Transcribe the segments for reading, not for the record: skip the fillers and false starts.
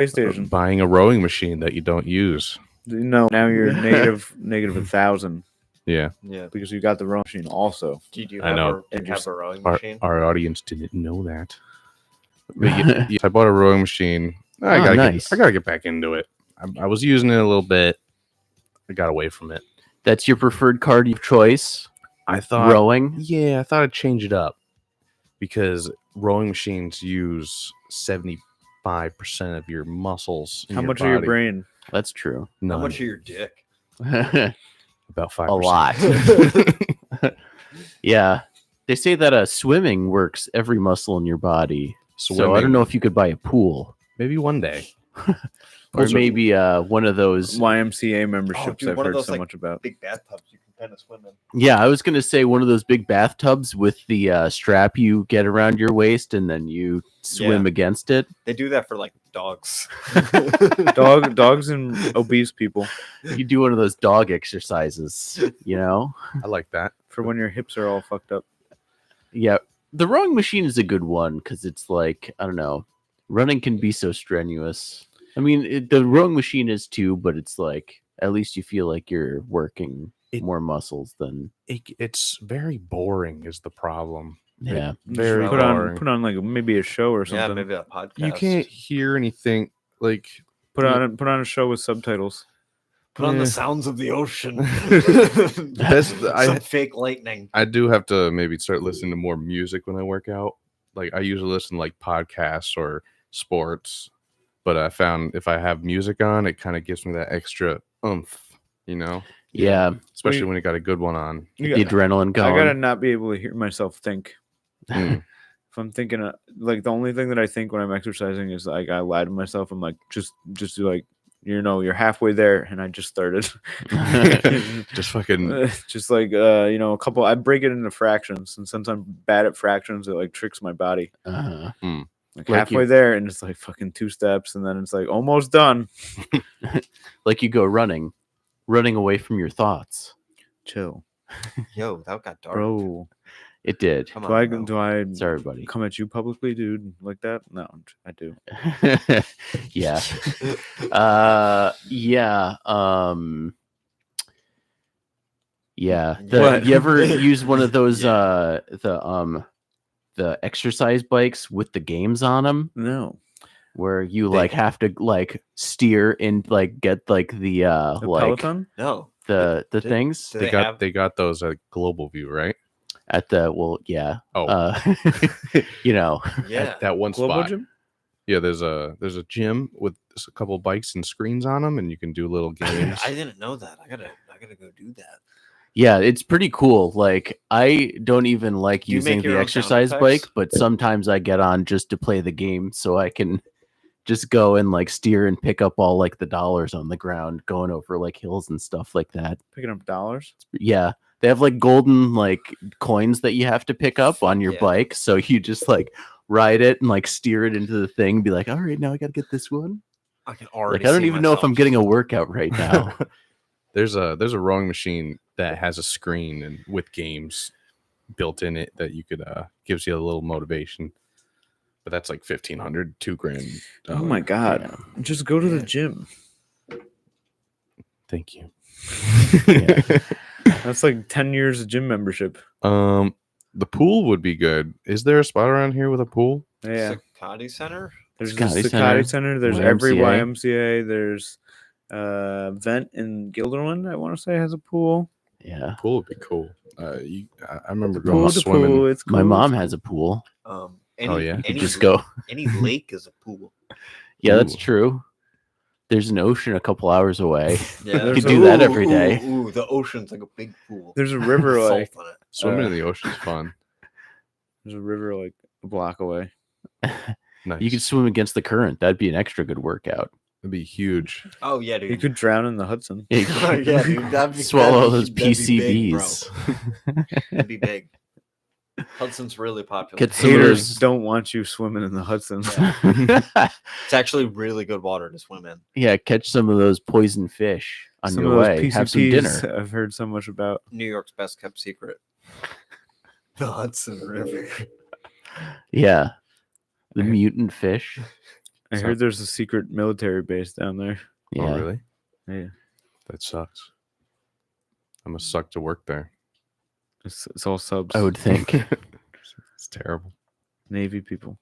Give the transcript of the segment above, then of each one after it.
PlayStation. Buying a rowing machine that you don't use. No, now you're negative 1,000 Yeah, Yeah. because you got the rowing machine also. Do you I have know. a rowing our, machine? our audience didn't know that. But yes, I bought a rowing machine. I nice. gotta get back into it. I was using it a little bit. I got away from it. That's your preferred card of choice? I thought Rowing? Yeah, I thought I'd change it up because rowing machines use 75% of your muscles. In How your much of your body. brain? That's true. How None. much of your dick? About 5%. A lot. Yeah. They say that swimming works every muscle in your body. So I Swimming. don't know if you could buy a pool. Maybe one day. Or maybe one of those. YMCA memberships dude, I've one of heard those, so like, much about. Big bathtubs you can kind of swim in. Yeah, I was going to say one of those big bathtubs with the strap you get around your waist and then you swim against it. They do that for like dogs. Dogs and obese people You do one of those dog exercises, you know? I like that. for when your hips are all fucked up. Yeah. The rowing machine is a good one because it's like, I don't know, running can be so strenuous. I mean, the rowing machine is too, but it's like, at least you feel like you're working more muscles than. It's very boring is the problem. Yeah. Very Put boring. on like maybe a show or something. Yeah, maybe a podcast. You can't hear anything. Like Put on a show with subtitles. Put on the sounds of the ocean. Some fake lightning. I do have to maybe start listening to more music when I work out. Like I usually listen to like podcasts or sports, but I found if I have music on, it kind of gives me that extra oomph, you know? Yeah. Especially when you got a good one on. The adrenaline going. I gotta not be able to hear myself think. Mm. If I'm thinking, like the only thing that I think when I'm exercising is like I lie to myself. I'm like just like you're halfway there, and I just started. Just fucking. Just like a couple. I break it into fractions, and since I'm bad at fractions, it like tricks my body. Uh-huh. Like Like halfway you- there, and it's like fucking 2 steps, and then it's like almost done. Like you go running away from your thoughts. Chill, Yo, that got dark. bro. It did. Come Do I on, do I Sorry, buddy. come at you publicly, dude? Like that? No, I do. Yeah. Yeah. Yeah. What? You ever use one of those the exercise bikes with the games on them No. where you like have to like steer and like get like the The like Peloton? No. the things Do They got those at Global View, right? at the Oh, you know. Yeah. at that one Global spot. Gym? Yeah, there's a gym with just a couple bikes and screens on them, and you can do little games. I didn't know that. I gotta go do that. Yeah, it's pretty cool. Like I don't even like Do you using make your the own exercise sound bike, effects? but sometimes I get on just to play the game so I can just go and like steer and pick up all like the dollars on the ground going over like hills and stuff like that. Picking up dollars? Yeah. They have like golden like coins that you have to pick up on your yeah. bike. So you just like ride it and like steer it into the thing, be like, all right, now I gotta get this one. I can already. Like I don't see even know if I'm myself. getting a workout right now. There's a rowing machine that has a screen and with games built in it that you could gives you a little motivation. But that's like $1,500, $2,000. Oh my god. Just go to the gym. Thank you. That's like 10 years of gym membership. The pool would be good. Is there a spot around here with a pool? Yeah. Sakati Center. There's Scotty the Center, Sakati Center. There's every YMCA. YMCA. There's Vent in Gilderland, I want to say, has a pool. Yeah. Pool would be cool. I remember Pool going to swimming. pool. It's cool. My mom has a pool. Any, yeah? Any, Just go. Any lake is a pool. Yeah, that's Ooh. true. There's an ocean a couple hours away. Yeah, You could do that every day. Ooh, the ocean's like a big pool. There's a river Salt like on it. Swimming in the ocean's fun. there's a river like a block away. Nice. You could swim against the current. That'd be an extra good workout. It'd be huge. Oh yeah, dude. You could drown in the Hudson. Oh, yeah, dude. Swallow those that'd be big, bro. PCBs. It'd be big. Hudson's really popular. Get some of Haters those- don't want you swimming in the Hudson. It's actually really good water to swim in. Yeah, catch some of those poison fish on Some your of those way. Have some PCPs dinner. I've heard so much about. New York's best kept secret. The Hudson River. Yeah. The mutant fish. I So- heard there's a secret military base down there. Yeah. Oh, really? Yeah, That sucks. I must suck to work there. it's all subs. I would think. It's terrible. Navy people.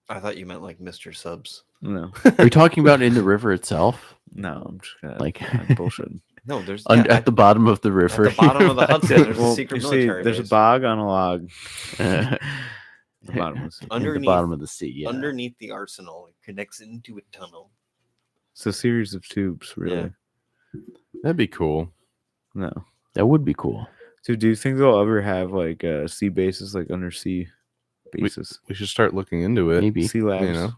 I thought you meant like Mr. Subs. No, Are you talking about in the river itself? no, I'm just gonna Like- bullshit. No, there's At the bottom of the river. at the bottom of the Hudson. There's a Well, secret you see, military there's a base. bog on a log. At The bottom of the sea. the Underneath- bottom of the sea. Yeah. Underneath the arsenal, it connects into a tunnel. It's a series of tubes, really. That'd be cool. No, That would be cool. so do you think they'll ever have like sea bases, like undersea bases, We should start looking into it. Maybe. sea labs? You know?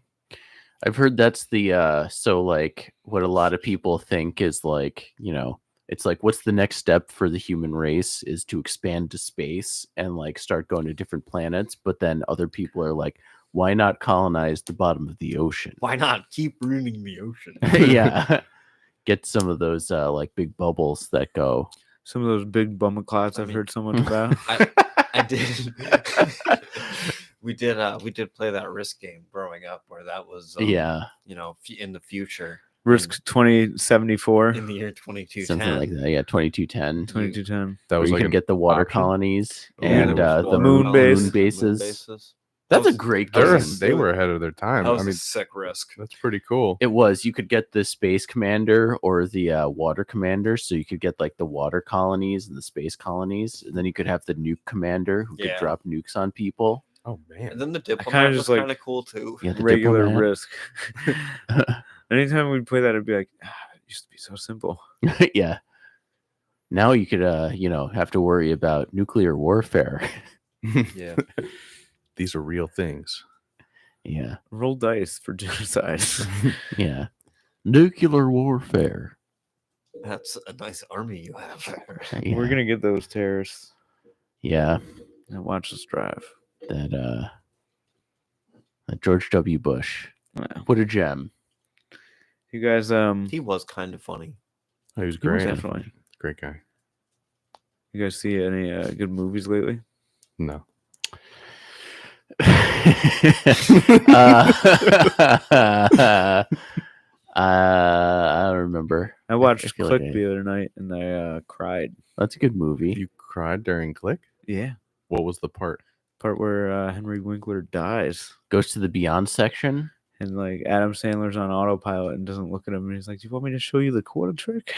I've heard that's the so like what a lot of people think is like, you know, it's like what's the next step for the human race is to expand to space and like start going to different planets, but then other people are like, why not colonize the bottom of the ocean? Why not keep ruining the ocean? Yeah. Get some of those like big bubbles that go. Some of those big bummer clouds I I've mean- heard so much about. I did. we did play that Risk game growing up, where that was Yeah. you know, in the future, Risk 2074, in the year 2210. Something like that. Yeah, 2210. 2210. That Where was you like can an get the water option? colonies Yeah, and there was the water moon colonies, base. bases. That's a was- great that game. was- They were ahead of their time. That was I mean, a sick Risk. that's pretty cool. It was. You could get the space commander or the water commander. So you could get like the water colonies and the space colonies. And then you could have the nuke commander who could Yeah. drop nukes on people. Oh man. And then the diplomat was just like- kind of cool too. Yeah, the Regular diplomat. Risk. Anytime we'd play that, it'd be like, it used to be so simple. Yeah. Now you could, you know, have to worry about nuclear warfare. Yeah. These are real things. Yeah. Roll dice for genocide. Yeah. Nuclear warfare. That's a nice army you have there. Yeah. We're gonna get those terrorists Yeah. and watch us drive. That George W. Bush. Wow. What a gem. You guys, He was kind of funny. He was He was great. definitely. Great guy. You guys see any good movies lately? No. I don't remember. I watched feel like Click I- the other night and I cried. That's a good movie. You cried during Click? Yeah, What was the part? part where Henry Winkler dies Goes to the Beyond section. and like Adam Sandler's on autopilot and doesn't look at him and he's like, "Do you want me to show you the quarter trick?"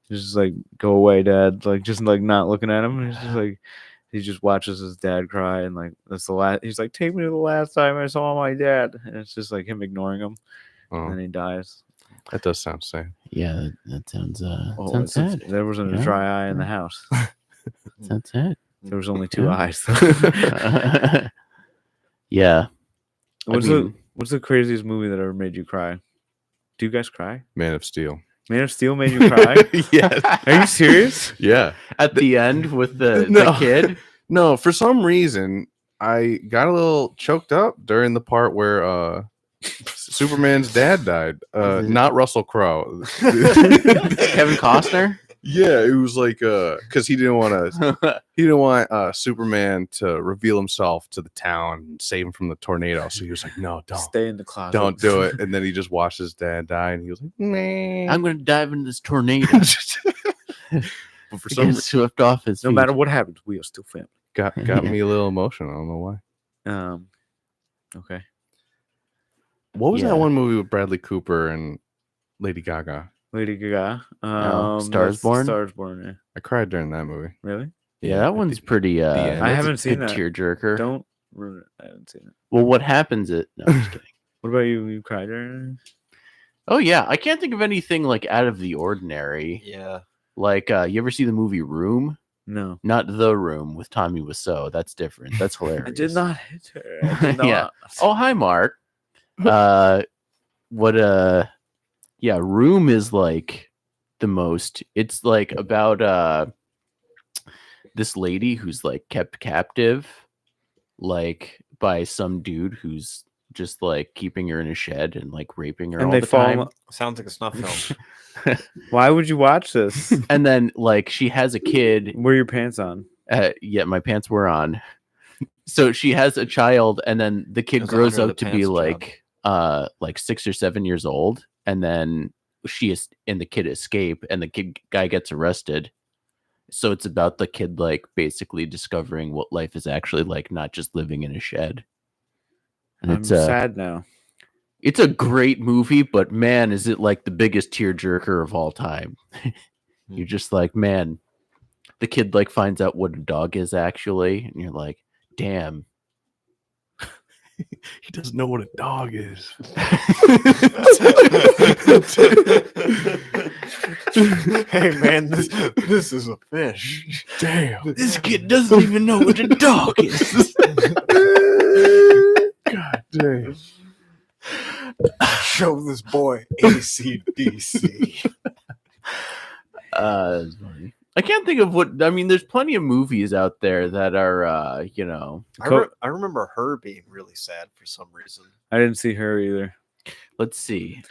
He's just like, "Go away, Dad!" Like just like not looking at him. He's just like, he just watches his dad cry and like that's the last. He's like, "Take me to the last time I saw my dad," and it's just like him ignoring him, and Oh, then he dies. that does sound sad. Yeah, that sounds Oh, sounds sad. there wasn't a Yeah. dry eye in the house. Sounds sad. There was only two Yeah. eyes. Yeah. What's mean- what's the craziest movie that ever made you cry? Do you guys cry? Man of Steel. Man of Steel made you cry? Yeah. Are you serious? Yeah. At the end with the No. kid. No, for some reason, I got a little choked up during the part where Superman's dad died. Not Russell Crowe. Kevin Costner. Yeah, it was like because he didn't want Superman to reveal himself to the town and save him from the tornado. So he was like, "No, don't, Stay in the closet. don't do it." And then he just watched his dad die, and he was like, "Nah." I'm gonna dive into this tornado. But for some Get reason, swept off his No feet. matter what happens, we are still family. got me a little emotional. I don't know why. Okay. What was Yeah. that one movie with Bradley Cooper and Lady Gaga? Lady Gaga. Stars that's Born? Stars Born. Yeah. I cried during that movie. Really? Yeah, that at one's the- pretty. end. I That's haven't seen that. Tearjerker. Don't ruin it. I haven't seen it. Well, what happens? No, I'm just kidding. What about you? You cried during it? Oh yeah, I can't think of anything like out of the ordinary. Yeah. Like, you ever see the movie Room? No. Not The Room with Tommy Wiseau. That's different. That's hilarious. I did not hit her. I did not. Yeah. Oh, hi, Mark. Yeah, Room is like the most. It's like about this lady who's like kept captive, like by some dude who's just like keeping her in a shed and like raping her And all they the fall. time. Sounds like a snuff film. Why would you watch this? And then like she has a kid. Wear your pants on. Yeah, my pants were on. So she has a child, and then the kid It was grows under up the to be pants job. like like 6 or 7 years old, and then she is and the kid escape, and the guy gets arrested. So it's about the kid like basically discovering what life is actually like, not just living in a shed. And I'm sad now. it's a great movie, but man, is it like the biggest tearjerker of all time. You're just like, man, the kid like finds out what a dog is actually, and you're like, damn. He doesn't know what a dog is. Hey man, this is a fish. Damn. This kid doesn't even know what a dog is. God damn. Show this boy AC/DC. That's funny. I can't think of what I mean. There's plenty of movies out there that are, you know. I remember her being really sad for some reason. I didn't see her either. Let's see.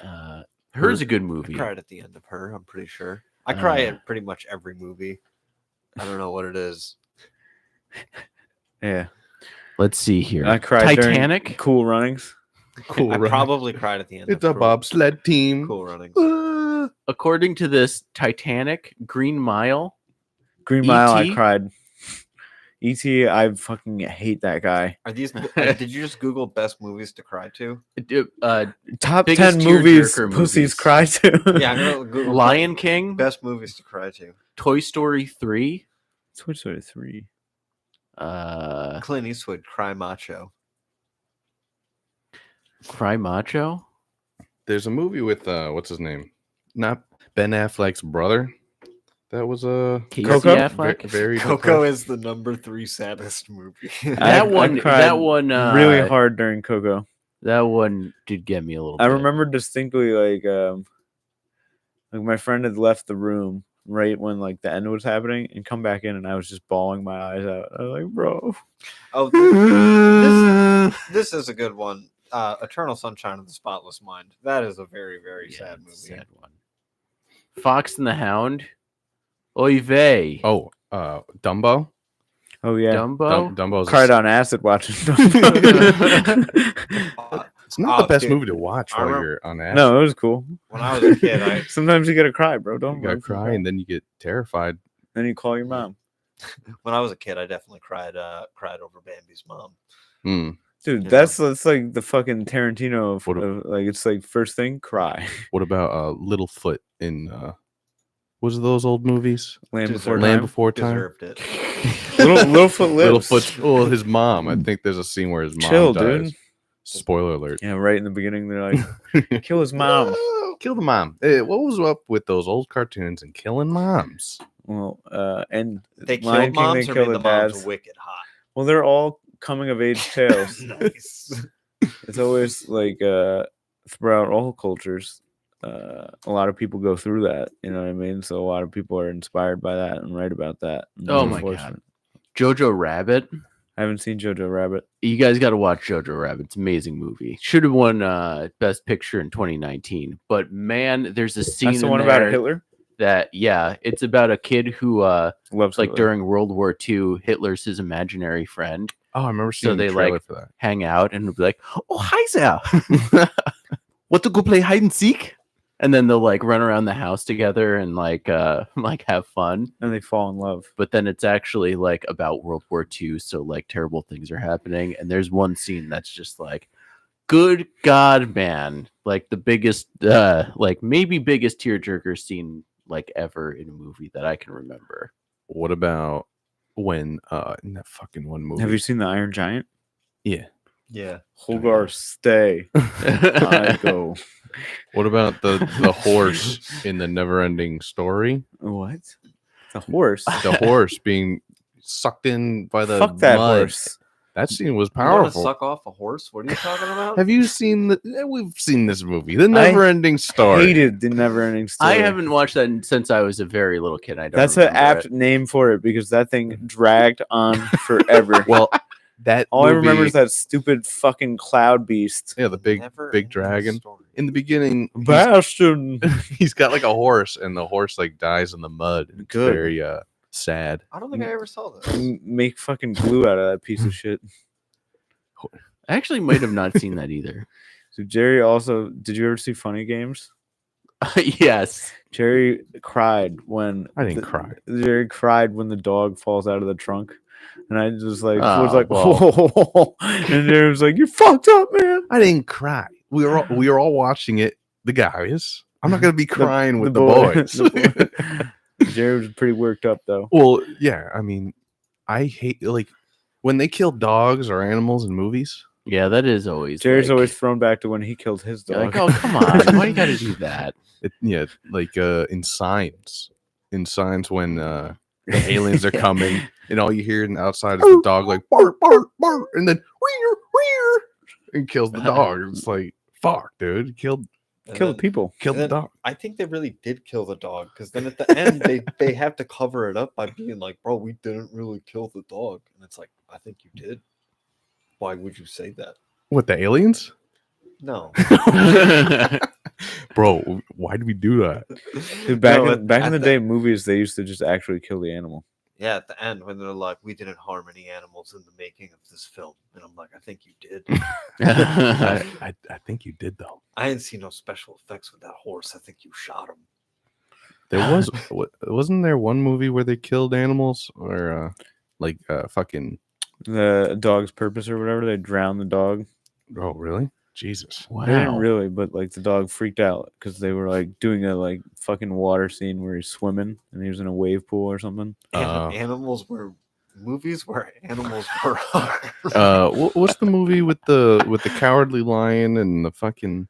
Her's a good I movie. cried at the end of her. I'm pretty sure. I cry at pretty much every movie. I don't know what it is. Yeah, Let's see here. I cried during Titanic. Cool Runnings. Cool. I Run. probably cried at the end. It's of a bobsled team. Cool Runnings. According to this, Titanic, Green Mile. Green Mile. I E.T.? cried. E.T. I fucking hate that guy. Are these? Did you just Google best movies to cry to? Top Biggest 10 movies tearjerker pussies movies. cry to. Yeah, I'm gonna Google Lion King, best movies to cry to. Toy Story 3, Toy Story 3. Clint Eastwood, Cry Macho. Cry Macho. There's a movie with what's his name? Not Ben Affleck's brother. That was a Casey Coco? Affleck. very Coco is the number 3 saddest movie. I cried That one, really hard during Coco. That one did get me a little. I bit. remember distinctly like my friend had left the room right when like the end was happening and come back in, and I was just bawling my eyes out. I was like, bro. Oh, this is a good one. Eternal Sunshine of the Spotless Mind. That is a very, very Yeah, sad it's a movie. sad one. Fox and the Hound. Oy vey. Oh, Dumbo. Oh yeah. Dumbo. Dumbo's Cried on acid watching Dumbo. It's not the best dude. movie to watch I while remember- you're on acid. No, it was cool. When I was a kid, Sometimes you gotta cry, bro. You Don't gotta run from cry that. and then you get terrified. Then you call your mom. when I was a kid, I definitely cried over Bambi's mom. Hmm. Dude, Yeah. that's like the fucking Tarantino of, What a- like it's like first thing, cry. What about Littlefoot in was it those old movies? Land Deserved before Land time. Before Time. Deserved it. Littlefoot lives. Littlefoot's well, his mom. I think there's a scene where his mom Chill, dies. dude. Spoiler alert. Yeah, right in the beginning, they're like, kill his mom. Kill the mom. Hey, what was up with those old cartoons and killing moms? Well, and They Lion killed King, moms they or kill made the the moms dads. wicked hot. Well, they're all coming of age tales. Nice. It's always like throughout all cultures, a lot of people go through that. You know what I mean? So a lot of people are inspired by that and write about that. and Oh it's my God. unfortunate. Jojo Rabbit. I haven't seen Jojo Rabbit. You guys got to watch Jojo Rabbit. It's an amazing movie. Should have won Best Picture in 2019. But man, there's a scene That's the in one about there Hitler. that it's about a kid who Loves like Hitler. during World War II, Hitler's his imaginary friend. Oh, I remember So seeing they, the trailer like, for that. Hang out and be like, "Oh, hi there. Want to go play hide and seek?" And then they'll like run around the house together and like have fun. and they fall in love. But then it's actually like about World War II, so like terrible things are happening. And there's one scene that's just like, good God, man, like the biggest, like maybe biggest tearjerker scene like ever in a movie that I can remember. What about when in that fucking one movie? Have you seen the Iron Giant? Yeah. Yeah. Holgar, stay. I go. What about the horse in the Never-Ending Story? What? The horse. The horse being sucked in by the Fuck that mud. horse. That scene was You want to powerful. suck off a horse? What are you talking about? Have you seen we've seen this movie, The Never-Ending Story. Hated the never-ending story. I haven't watched that since I was a very little kid. I don't. That's an remember apt it. name for it because that thing dragged on forever. Well, that All I remember movie- is that stupid fucking cloud beast. yeah, the big Never big ending dragon. story. In the beginning, Bastion. he's got like a horse, and the horse like dies in the mud. And it's Good. very sad. I don't think I ever saw this. Make fucking glue out of that piece of shit. I actually might have not seen that either. So Jerry also. Did you ever see Funny Games? Yes. Jerry cried when I didn't cry. Jerry cried when the dog falls out of the trunk, and I just like was Oh, like, well. and Jerry was like, "You fucked up, man." I didn't cry. We were all watching it. The guys. I'm not gonna be crying with the boy- boys. the boy. Jerry was pretty worked up though. Well, yeah. I mean, I hate like when they kill dogs or animals in movies. Yeah, that is always. Jerry's like, always thrown back to when he killed his you're dog. like, oh, come on. Why you got to do that? Like in Signs. In Signs when the aliens are coming and all you hear in the outside is the dog like bark, bark, bark, and then rear, and kills the dog. It's like fuck, dude. Killed And Kill the then- people. the then dog. I think they really did kill the dog because then at the end they have to cover it up by being like, "Bro, we didn't really kill the dog," and it's like, "I think you did." Why would you say that? What, the aliens? No. Bro, why did we do that? Dude, back No, in, back in at the the- day, movies they used to just actually kill the animal. Yeah, at the end when they're like, "We didn't harm any animals in the making of this film," and I'm like, "I think you did." I think you did though. I didn't see no special effects with that horse. I think you shot him. There was wasn't there one movie where they killed animals or fucking The dog's purpose or whatever, they drowned the dog. oh really? Jesus. They didn't Wow. really, but like the dog freaked out because they were like doing a like fucking water scene where he's swimming and he was in a wave pool or something. Animals were movies where animals were harmed. What's the movie with the cowardly lion and the fucking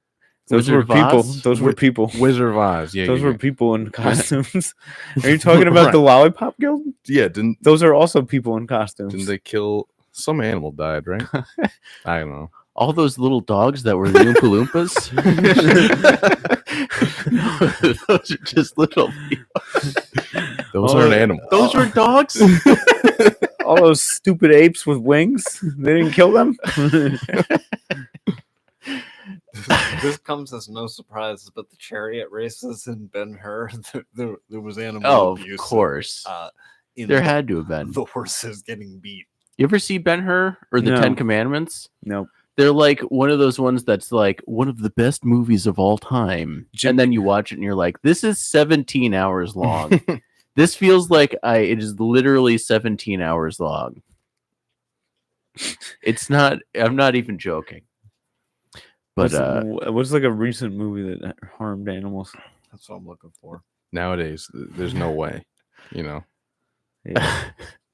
Those Wizard were of people. Oz? Those were people. Wizard of Oz? Yeah, Those yeah, were people in costumes. Are you talking about the Lollipop Guild? yeah. Didn't Those are also people in costumes. they kill some animal died, right? I don't know. All those little dogs that were the Oompa Loompas. Those are just little people. Those Oh, aren't animals. Those were dogs? All those stupid apes with wings. They didn't kill them. This comes as no surprise, but the chariot races in Ben Hur, there was animal Oh, of abuse. course. In There the- had to have been. the horses getting beat. You ever see Ben-Hur or the No. Ten Commandments? Nope. They're like one of those ones that's like one of the best movies of all time. And then you watch it and you're like, this is 17 hours long. This feels like it is literally 17 hours long. It's not, I'm not even joking. But what's like a recent movie that harmed animals? That's what I'm looking for. Nowadays, there's no way. You know. Yeah.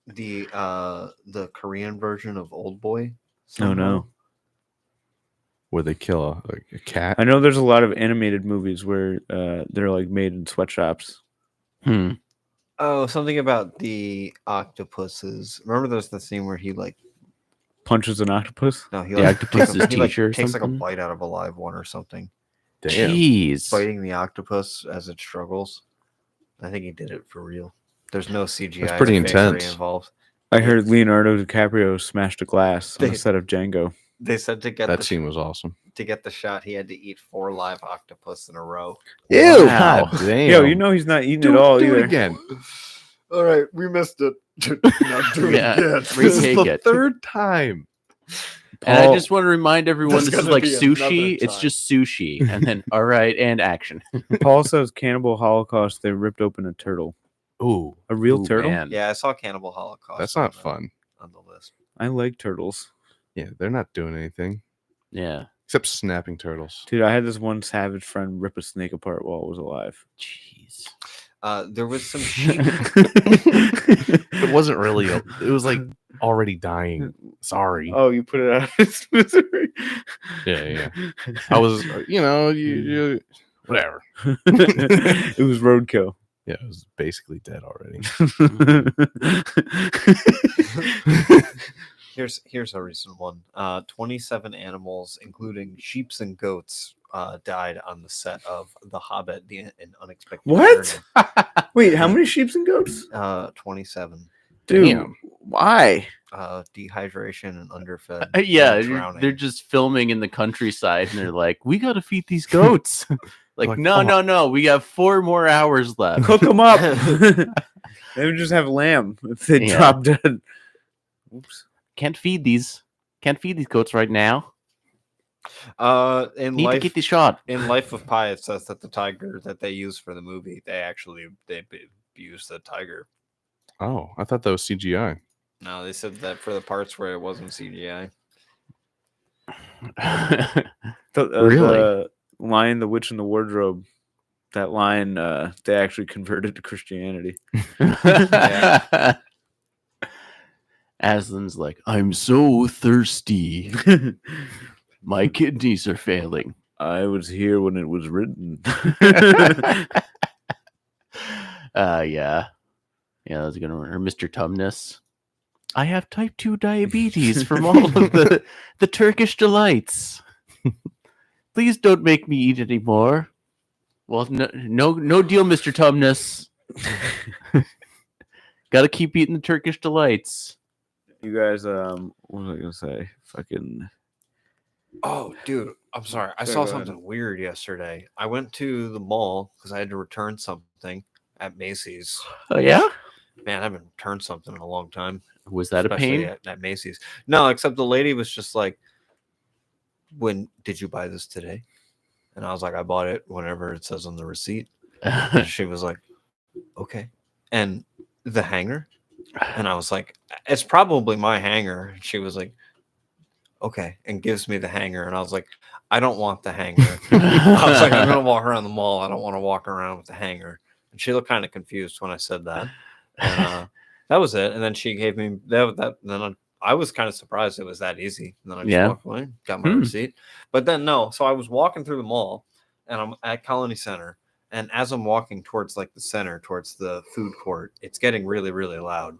The Korean version of Old Boy. No, no. Where they kill a cat. I know there's a lot of animated movies where they're like made in sweatshops. hmm. Oh, something about the octopuses. Remember there's the scene where he like Punches an octopus. no he The like octopus's he, like, teacher or takes like a something? bite out of a live one or something. Damn. Jeez. Fighting the octopus as it struggles. I think he did it for real. There's no CGI. That's pretty or fakery intense. involved. I heard Leonardo DiCaprio smashed a glass on They- a set of Django. They said to get That the scene was awesome. to get the shot, he had to eat 4 live octopus in a row. Ew. God damn. Yo, you know he's not eating do, it all do either. it again. All right, we missed it. Not do Yeah, This is retake the it. third time. And I Paul- just want to remind everyone There's this is gonna like be another sushi. It's time. just sushi. And then, all right, and action. Paul says Cannibal Holocaust. They ripped open a turtle. Ooh, A real Ooh, turtle. man. Yeah, I saw Cannibal Holocaust. that's on not the- fun. on the list. I like turtles, Yeah, they're not doing anything Yeah. except snapping turtles. dude. I had this one savage friend rip a snake apart while it was alive. Jeez. There was some sheep. It wasn't really. It was like already dying. Sorry. Oh, you put it out of its misery. Yeah, yeah. I was, you whatever. It was roadkill. Yeah, it was basically dead already. Here's a recent one. 27 animals, including sheeps and goats, died on the set of The Hobbit: An Unexpected What? Journey. Wait, how many sheep and goats? 27. Dude, Damn. why? Dehydration and underfed. Yeah, and they're drowning. just filming in the countryside and they're like, we got to feed these goats. like, Like, no, fuck. no, no. We got 4 more hours left. Cook them up. They would just have lamb if they Yeah. drop dead. Oops. Can't feed these goats right now. In Need to life, get the shot. in Life of Pi, it says that the tiger that they use for the movie, they used the tiger. Oh, I thought that was CGI. No, they said that for the parts where it wasn't CGI. Really? The Lion, the Witch, and the Wardrobe. That line, they actually converted to Christianity. Aslan's like, I'm so thirsty. My kidneys are failing. I was here when it was written. Yeah, that's gonna or Mr. Tumnus. I have type 2 diabetes from all of the Turkish delights. Please don't make me eat anymore. Well, no deal, Mr. Tumnus. Gotta keep eating the Turkish delights. You guys, what was I gonna say? Fucking. Oh, dude, I'm sorry. I Sorry, saw go ahead. something weird yesterday. I went to the mall because I had to return something at Macy's. Oh yeah, Man, I haven't returned something in a long time. was that a Especially pain? at Macy's. No, except the lady was just like, "When did you buy this today?" And I was like, "I bought it whenever it says on the receipt." And she was like, "Okay." And the hanger? And I was like, "It's probably my hanger." And she was like, "Okay," and gives me the hanger. And I was like, "I don't want the hanger." I was like, "I'm gonna walk around the mall. I don't want to walk around with the hanger." And she looked kind of confused when I said that. And that was it. And then she gave me that. Then I was kind of surprised it was that easy. And then I just Yeah. walked away, got my receipt. But then no, so I was walking through the mall, and I'm at Colony Center. And as I'm walking towards like the center, towards the food court, it's getting really, really loud.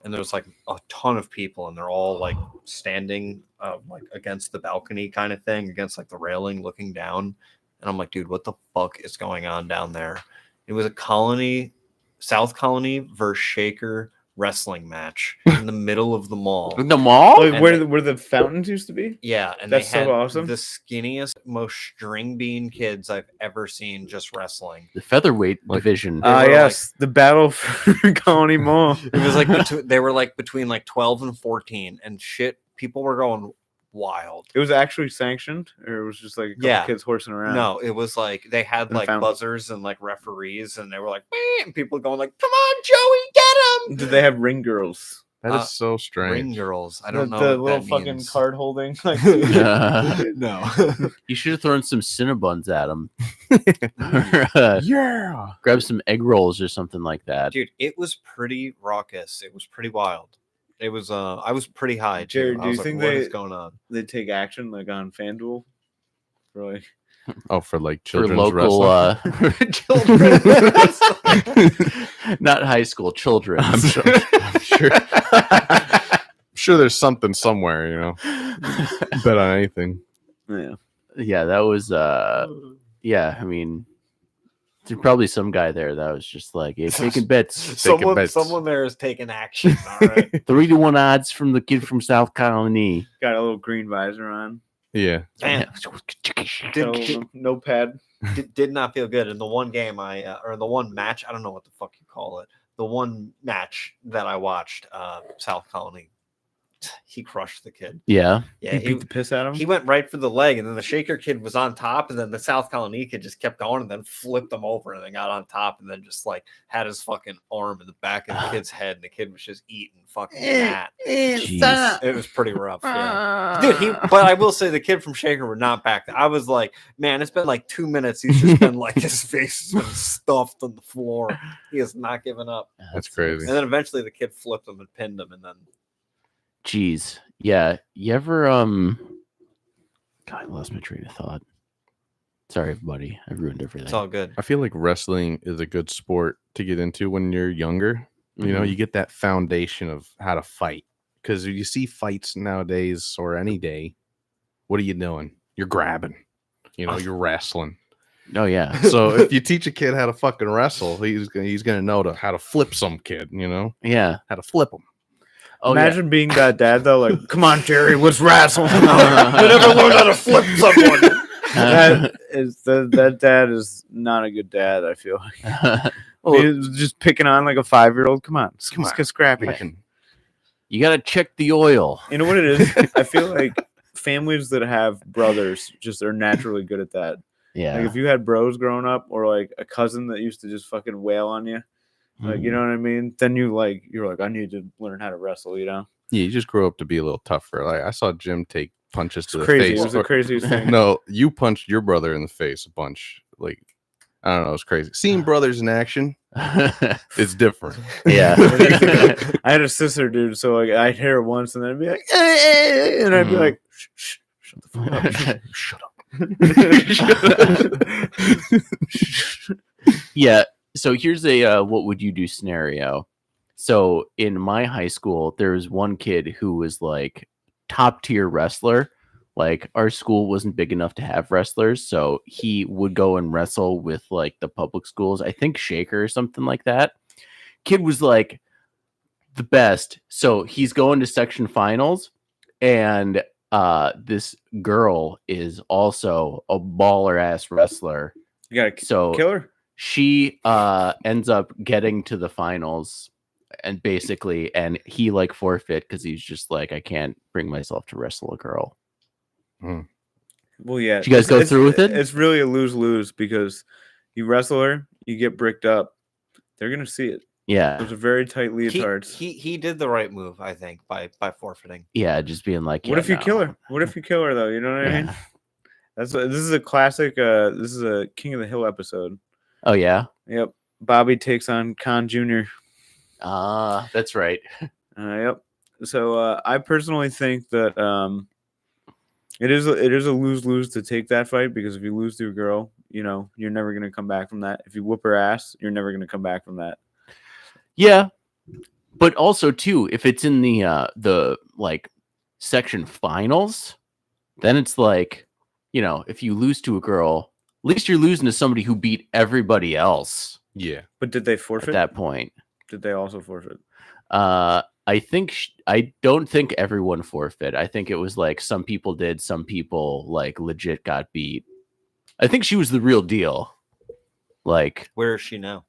And there's like a ton of people, and they're all like standing like against the balcony kind of thing, against like the railing, looking down. And I'm like, dude, what the fuck is going on down there? It was a South Colony versus Shaker wrestling match in the middle of the mall. The mall? Like And where the fountains used to be? Yeah, and That's they so had awesome. the skinniest, most string bean kids I've ever seen just wrestling. The featherweight Like- division. Ah, Yes, the battle for Colony Mall. It was like they were like between like 12 and 14, and shit, people were going wild. It was actually sanctioned, or it was just like a couple Yeah. kids horsing around. No, it was like they had In the like fountain. buzzers and like referees, and they were like, "Meow," and people going like, "Come on, Joey, get him!" Did they have ring girls? That is so Ring strange. girls. I don't know the what little that fucking means. card holding. Like, No. You should have thrown some Cinnabons at him. Yeah. Grab some egg rolls or something like that. Dude, it was pretty raucous. It was pretty wild. It was I was pretty high. Too. Jared, I do you was like, think what they- is going on? they take action like on FanDuel for like Oh, for like For children's local wrestling. Children. not high school children. I'm sure. I'm sure. I'm sure there's something somewhere, you know. Bet on anything. yeah. Yeah, that was yeah, I mean there's probably some guy there that was just like, hey, taking bets. Taking bets. Someone there is taking action. All right. 3-1 odds from the kid from South Colony. Got a little green visor on. Yeah. Damn. Got a Did, little notepad. did not feel good in the one game or the one match. I don't know what the fuck you call it. The one match that I watched, South Colony, he crushed the kid. Yeah. Yeah, He beat the piss out of he him. went right for the leg, and then the Shaker kid was on top, and then the South Colony kid just kept going, and then flipped him over, and then got on top, and then just like had his fucking arm in the back of the kid's head, and the kid was just eating fucking that. Jeez. It was pretty rough, yeah. Dude, but I will say the kid from Shaker were not back. I was like, man, it's been like 2 minutes. He's just been like, his face has been stuffed on the floor. He has not given up. That's crazy. And then eventually the kid flipped him and pinned him, and then Jeez. Yeah. You ever God, I lost my train of thought. Sorry, everybody. I ruined everything. it's all good. I feel like wrestling is a good sport to get into when you're younger. You know, Mhm. you get that foundation of how to fight. Because you see fights nowadays or any day, what are you doing? You're grabbing. You know, you're wrestling. Oh yeah. So if you teach a kid how to fucking wrestle, he's gonna know how to flip some kid. You know, Yeah. how to flip him. Oh Imagine being that dad though. Like, come on, Jerry, let's wrestle. I never learned how to flip someone. yeah. that dad is not a good dad. I feel like Well, he's just picking on like a 5-year-old. Come on, let's get scrappy. Fucking- you gotta check the oil. You know what it is? I feel like families that have brothers just are naturally good at that. Yeah. Like if you had bros growing up, or like a cousin that used to just fucking wail on you, like you know what I mean. Then you're like, I need to learn how to wrestle. You know, Yeah, you just grow up to be a little tougher. Like I saw Jim take punches to the crazy. face. It was the craziest thing. No, you punched your brother in the face a bunch. Like I don't know, it's crazy. Seeing brothers in action, it's different. Yeah. I had a sister, dude. So like I'd hear her once, and then I'd be like, and I'd be Mhm. like, shut the fuck up. Shut up. Yeah. So here's a what would you do scenario. So in my high school, there was one kid who was like top tier wrestler. Like our school wasn't big enough to have wrestlers, so he would go and wrestle with like the public schools. I think Shaker or something like that. Kid was like the best. So he's going to section finals, and this girl is also a baller ass wrestler. You got a So killer. she ends up getting to the finals, and basically, and he like forfeit because he's just like, I can't bring myself to wrestle a girl. Well, yeah. Did you guys go through with it? It's really a lose-lose because you wrestle her, you get bricked up. They're gonna see it. Yeah, Those are very tight leotards. He did the right move, I think, by forfeiting. yeah, just being like, What yeah, if you no. kill her? What if you kill her though? You know what I mean? Yeah. This is a classic. This is a King of the Hill episode. Oh yeah, Yep. Bobby takes on Khan Jr. that's right. Yep. So I personally think that it is a lose-lose to take that fight, because if you lose to a girl, you know you're never gonna come back from that. If you whoop her ass, you're never gonna come back from that. Yeah, but also too, if it's in the like section finals, then it's like, you know, if you lose to a girl, at least you're losing to somebody who beat everybody else Yeah. But did they at forfeit? that point. Did they also forfeit? I think I don't think everyone forfeit. I think it was like some people did, some people like legit got beat. I think she was the real deal. Like, Where is she now?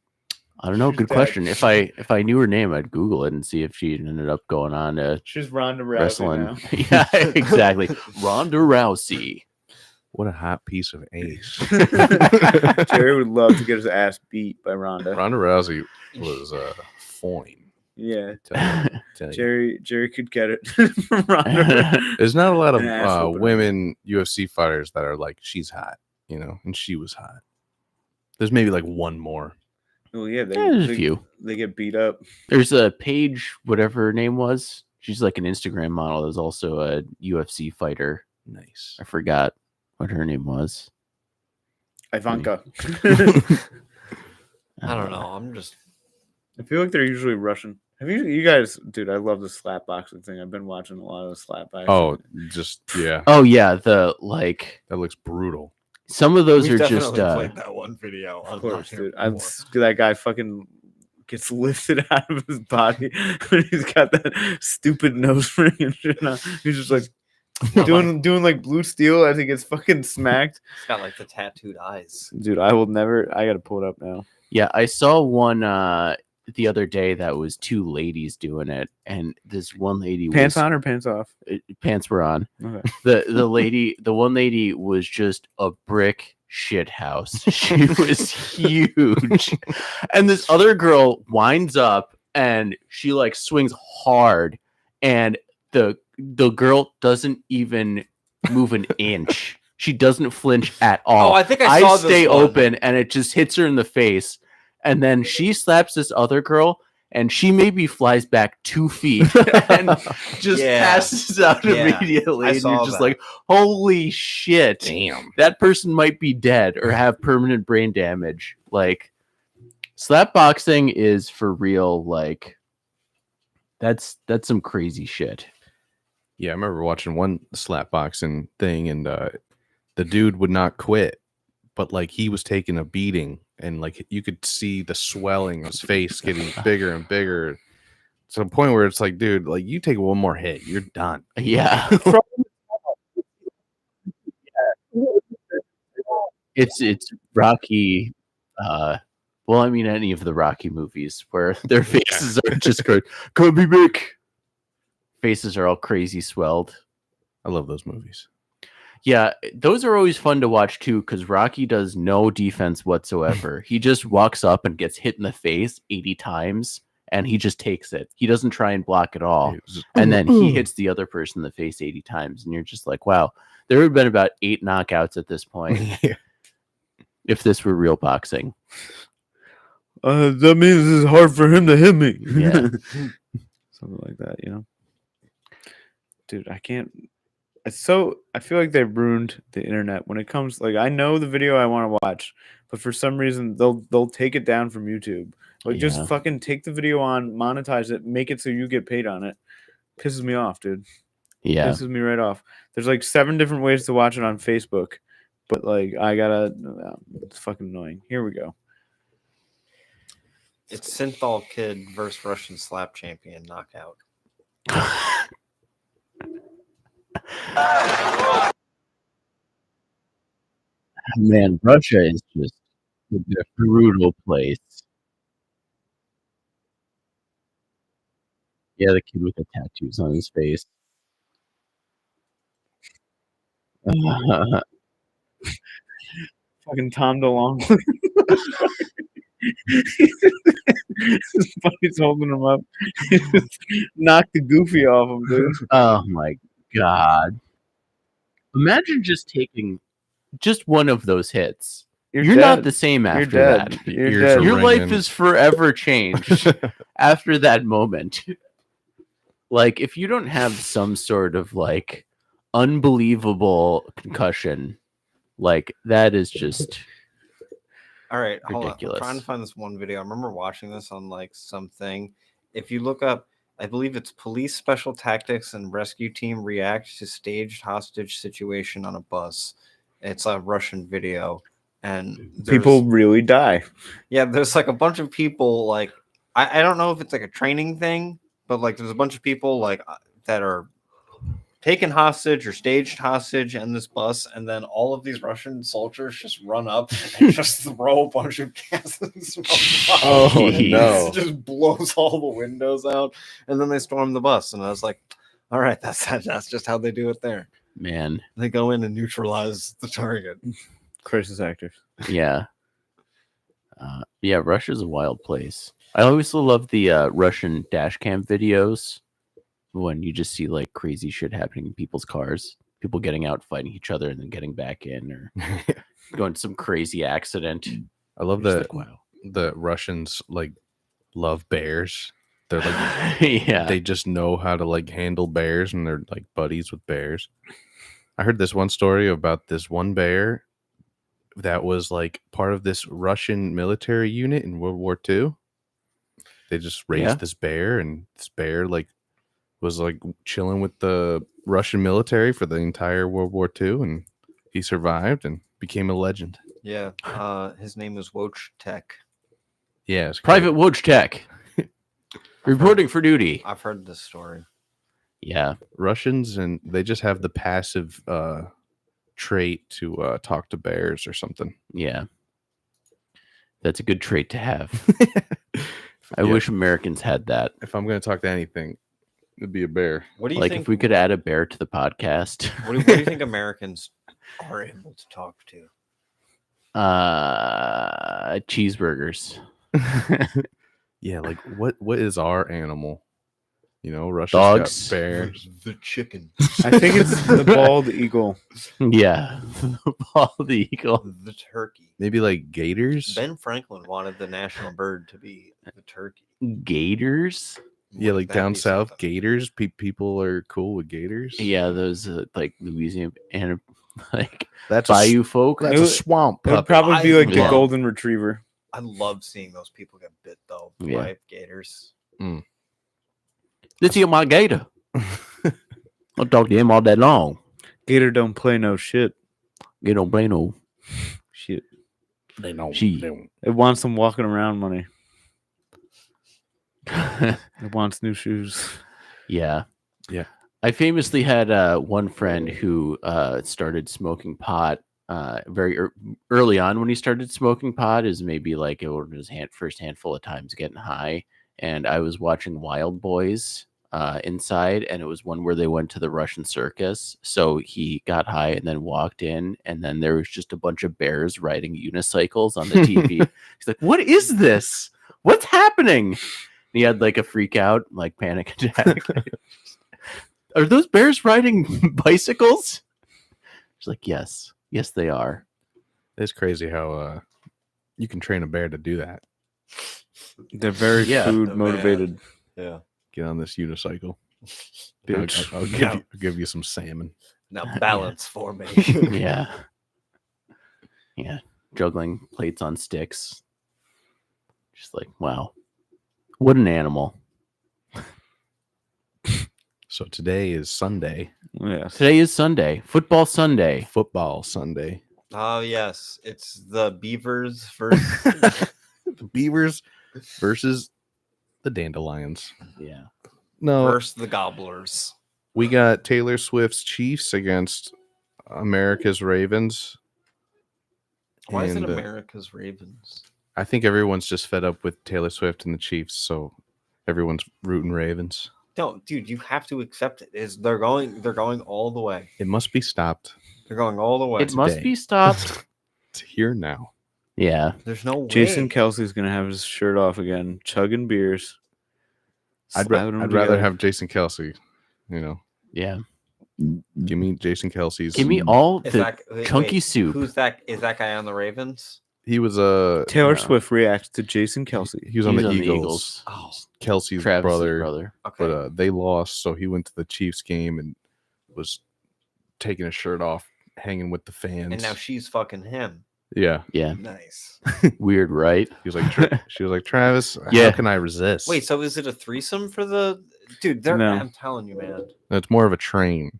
I don't know. She's Good dead. question. If I knew her name, I'd Google it and see if she ended up going on to She's Ronda Rousey wrestling. now. Yeah, exactly. Ronda Rousey. What a hot piece of ace. Jerry would love to get his ass beat by Ronda. Ronda Rousey was fine. Yeah, Tell you. Jerry could get it from Ronda. There's not a lot of An ass opener. women UFC fighters that are like, she's hot, you know, and she was hot. There's maybe like one more. Well, yeah, There's a few. They get beat up. There's a Paige, whatever her name was. She's like an Instagram model. There's also a UFC fighter. Nice. I forgot what her name was. Ivanka. I don't know. I'm just I feel like they're usually Russian. Have you guys, dude? I love the slap boxing thing. I've been watching a lot of the slap boxing. Oh, just yeah, Oh yeah, the like that looks brutal. some of those we've are just definitely played that one video. of course, dude. That guy fucking gets lifted out of his body when he's got that stupid nose ring and shit on. He's just like doing like blue steel as he gets fucking smacked. It's got like the tattooed eyes. Dude, I will never. I gotta pull it up now. Yeah, I saw one the other day that was two ladies doing it, and this one lady Pants was on or pants off? pants were on. Okay. The one lady was just a brick shit house. She was huge. And this other girl winds up and she like swings hard, and the girl doesn't even move an inch. She doesn't flinch at all. Oh, I think I saw this stay one. open and it just hits her in the face. And then she slaps this other girl and she maybe flies back 2 feet and just Yeah. passes out Yeah, immediately. I And saw you're just that. like, holy shit. Damn. That person might be dead or have permanent brain damage. Like, slap boxing is for real. Like, that's some crazy shit. Yeah, I remember watching one slap boxing thing, and the dude would not quit, but like he was taking a beating, and like you could see the swelling of his face getting bigger and bigger to the point where it's like, dude, like you take one more hit, you're done. Yeah. It's Rocky. Well, I mean, any of the Rocky movies where their faces are just going, "Come be big." Faces are all crazy swelled. I love those movies. Yeah, those are always fun to watch too, because Rocky does no defense whatsoever. He just walks up and gets hit in the face 80 times, and he just takes it. He doesn't try and block at all. It was just- And then he hits the other person in the face 80 times, and you're just like, wow, there would have been about 8 knockouts at this point Yeah. if this were real boxing. That means it's hard for him to hit me. Yeah. Something like that, you know. Dude, I can't. I feel like they've ruined the internet when it comes. Like, I know the video I want to watch, but for some reason they'll take it down from YouTube. Like, Yeah. just fucking take the video on, monetize it, make it so you get paid on it. Pisses me off, dude. Yeah. Pisses me right off. There's like 7 different ways to watch it on Facebook, but like I gotta. It's fucking annoying. Here we go. It's Synthol Kid versus Russian Slap Champion knockout. Man, Russia is just a brutal place. Yeah, the kid with the tattoos on his face. Fucking Tom DeLonge. His buddy's holding him up. He just knocked the goofy off him, dude. Oh my god. Imagine just taking just one of those hits. You're not dead. the same You're after dead. that. You're Ears dead. are Your life ringing. is forever changed after that moment. Like, if you don't have some sort of like unbelievable concussion, like that is just All right, hold on. Ridiculous. I'm trying to find this one video. I remember watching this on like something. If you look up, I believe it's Police Special Tactics and Rescue Team React to Staged Hostage Situation on a Bus. It's a Russian video. And People really die. there's like a bunch of people like I don't know if it's like a training thing, but like there's a bunch of people like that are taken hostage or staged hostage in this bus, and then all of these Russian soldiers just run up and just throw a bunch of gases. Oh, no. It just blows all the windows out, and then they storm the bus. And I was like, all right, that's just how they do it there. man. They go in and neutralize the target. Crisis actors. Yeah. Yeah, Russia's a wild place. I always love the Russian dash cam videos when you just see like crazy shit happening in people's cars. People getting out fighting each other and then getting back in or going to some crazy accident. I love You're that just like, wow. the Russians like love bears. They're like Yeah. they just know how to like handle bears, and they're like buddies with bears. I heard this one story about this one bear that was like part of this Russian military unit in World War II. They just raised Yeah. this bear, and this bear like was like chilling with the Russian military for the entire World War II, and he survived and became a legend. Yeah, his name is Wojtek. Yeah, it's Private Wojtek. Reporting for duty. I've heard this story. Yeah. Russians, and they just have the passive trait to talk to bears or something. Yeah. That's a good trait to have. I Yeah, wish Americans had that. if I'm going to talk to anything, it'd be a bear. What do you Like think? if we could add a bear to the podcast. What do you think Americans are able to talk to? Cheeseburgers. Yeah, like what is our animal? You know, Russia's Dogs. got bears. The chicken. I think it's the bald eagle. Yeah. Bald eagle. The turkey. Maybe like gators. Ben Franklin wanted the national bird to be the turkey. Gators. Yeah, Wouldn't like that down be south, something? gators. People are cool with gators. Yeah, those like Louisiana and like that's Bayou folk. That's It a would- swamp It would puppy. probably be I like the love- golden retriever. I love seeing those people get bit though Yeah. by gators. Let's see my gator. I'll talk to him all day long. Gator don't play no shit. Get on brain no. Shit. They know. She- they don't- It wants some walking around money. It wants new shoes. Yeah. Yeah. I famously had one friend who started smoking pot very early on when he started smoking pot, is maybe like it was his first handful of times getting high. And I was watching Wild Boys inside, and it was one where they went to the Russian circus. So he got high and then walked in, and then there was just a bunch of bears riding unicycles on the TV. He's like, "What is this? What's happening?" And he had like a freak out, like panic attack. Are those bears riding bicycles? She's like, yes, they are. It's crazy how you can train a bear to do that. They're very Yeah, food the motivated. Yeah. Get on this unicycle. Bitch. I'll give you some salmon. Now balance for me. Yeah. Yeah. Juggling plates on sticks. Just like, wow. What an animal. So today is Sunday, Yes. Today is Sunday. Football Sunday. football Sunday. Oh yes, it's the Beavers versus. The Beavers versus the Dandelions. Yeah. No, versus the Gobblers. we got Taylor Swift's Chiefs against America's Ravens. Why is it And, America's Ravens? I think everyone's just fed up with Taylor Swift and the Chiefs, so everyone's rooting Ravens. No, dude, you have to accept it. They're going all the way. It must be stopped. They're going all the way. It must today. be stopped. It's here now. Yeah. There's no way. Jason Kelsey's gonna have his shirt off again, chugging beers. I'd slapping them rather together. have Jason Kelsey. You know, Yeah. give me Jason Kelsey's. Give me all Is the that, wait, chunky wait, soup. Who's that? Is that guy on the Ravens? He was a Taylor Yeah. Swift reacts to Jason Kelsey. he was on He's the Eagles. Oh, Kelsey's Travis' brother, okay. but they lost, so he went to the Chiefs game and was taking his shirt off, hanging with the fans. and now she's fucking him. yeah, Yeah. Nice. Weird, right? he was like, she was like, Travis, Yeah. how can I resist? Wait, so is it a threesome for the dude? They're No. I'm telling you, man. It's more of a train.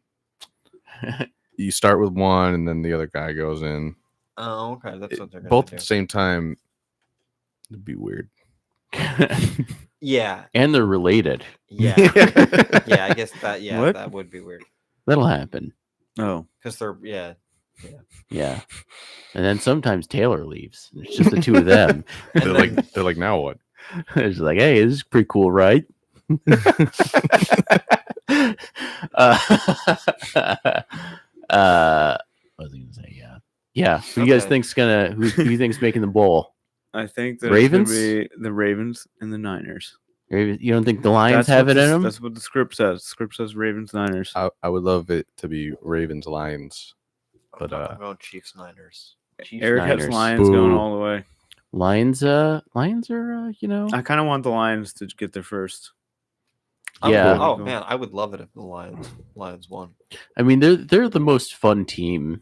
You start with one, and then the other guy goes in. Oh, okay. That's what they're gonna Both do. at the same time. It'd be weird. Yeah, And they're related. yeah, yeah. I guess that. Yeah, What? that would be weird That'll happen. Oh, because they're yeah. Yeah. And then sometimes Taylor leaves. It's just the two of them. They're like, now what? It's like, hey, this is pretty cool, right? What was I gonna say? Yeah. Yeah. Who you guys Okay. think's gonna who you think's making the bowl? I think that Ravens? it's gonna be the Ravens and the Niners. You don't think the Lions That's have what it in the- them? That's what the script says. The script says Ravens Niners. I would love it to be Ravens Lions. But, I'm going Chiefs Niners. Eric has Niners. Lions going Boo. all the way. Lions are I kind of want the Lions to get there first. Yeah. Oh man, I would love it if the Lions won. I mean they're the most fun team.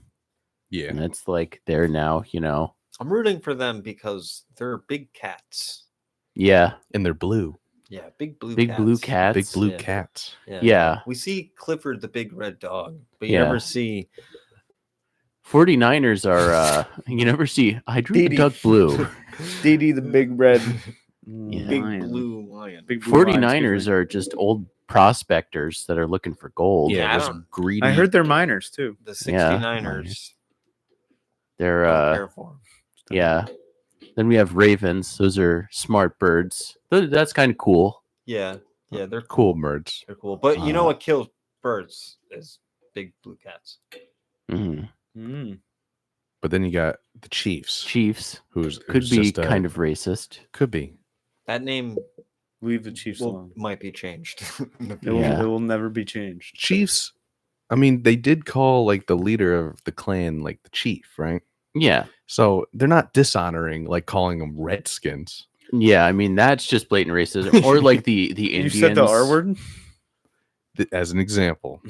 Yeah. And it's like they're now, I'm rooting for them because they're big cats. Yeah. And they're blue. Yeah, big blue Big cats. blue cats. Big blue Yeah. cats. Yeah. We see Clifford the big red dog, but you Yeah. never see 49ers are you never see I drew the Didi. duck blue. Didi the big red big lion. blue lion. Big blue lion, 49ers excuse me. are just old prospectors that are looking for gold. Yeah, I those don't- greedy. I heard they're minors too. The Yeah. 69ers. They're Don't care for 'em. yeah. Then we have ravens. Those are smart birds. That's kind of cool. Yeah, yeah, they're cool birds. They're cool. But you know Uh, what kills birds is big blue cats. Mhm. Mm. But then you got the Chiefs, Chiefs who's could be kind of racist. could be. That name Leave the Chiefs alone. might be changed. Yeah. It will never be changed. Chiefs. I mean, they did call like the leader of the clan like the chief, right? Yeah. So they're not dishonoring like calling them Redskins. Yeah, I mean that's just blatant racism. Or like the You Indians. said the R word. As an example.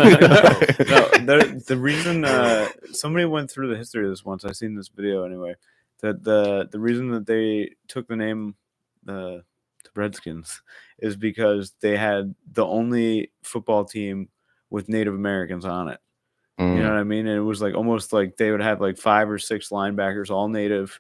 No, the reason somebody went through the history of this once. I seen this video anyway. That the reason that they took the name the Redskins is because they had the only football team with Native Americans on it. You know what I mean? And it was like almost like they would have like 5 or 6 linebackers, all native,